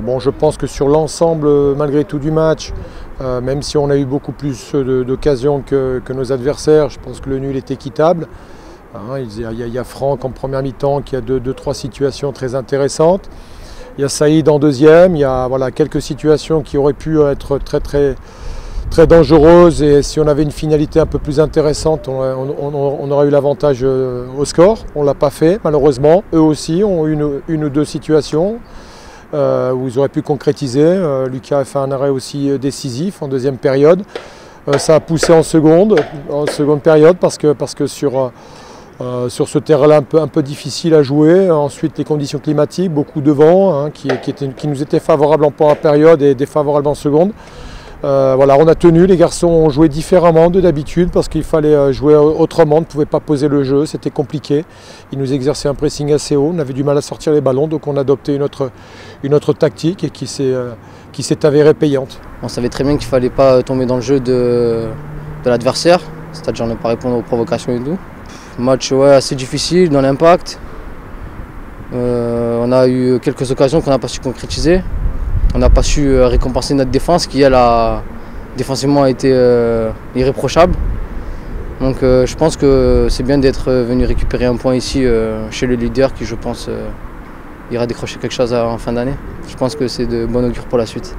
Bon, je pense que sur l'ensemble, malgré tout du match, même si on a eu beaucoup plus d'occasions que nos adversaires, je pense que le nul est équitable. Il y a Franck en première mi-temps qui a deux, trois situations très intéressantes. Il y a Saïd en deuxième. Il y a quelques situations qui auraient pu être très dangereuses. Et si on avait une finalité un peu plus intéressante, on aurait eu l'avantage au score. On ne l'a pas fait, malheureusement. Eux aussi ont eu une ou deux situations où ils auraient pu concrétiser. Lucas a fait un arrêt aussi décisif en deuxième période. Ça a poussé en seconde période parce que sur ce terrain-là un peu difficile à jouer. Ensuite, les conditions climatiques, beaucoup de vent qui nous étaient favorables en première période et défavorables en seconde. On a tenu, les garçons ont joué différemment de d'habitude parce qu'il fallait jouer autrement, on ne pouvait pas poser le jeu, c'était compliqué. Ils nous exerçaient un pressing assez haut, on avait du mal à sortir les ballons, donc on a adopté une autre tactique et qui s'est avérée payante. On savait très bien qu'il ne fallait pas tomber dans le jeu de l'adversaire, c'est-à-dire ne pas répondre aux provocations et tout. Match assez difficile dans l'impact. On a eu quelques occasions qu'on n'a pas su concrétiser. On n'a pas su récompenser notre défense qui, elle, défensivement a été irréprochable. Donc je pense que c'est bien d'être venu récupérer un point ici chez le leader qui, je pense, ira décrocher quelque chose en fin d'année. Je pense que c'est de bon augure pour la suite.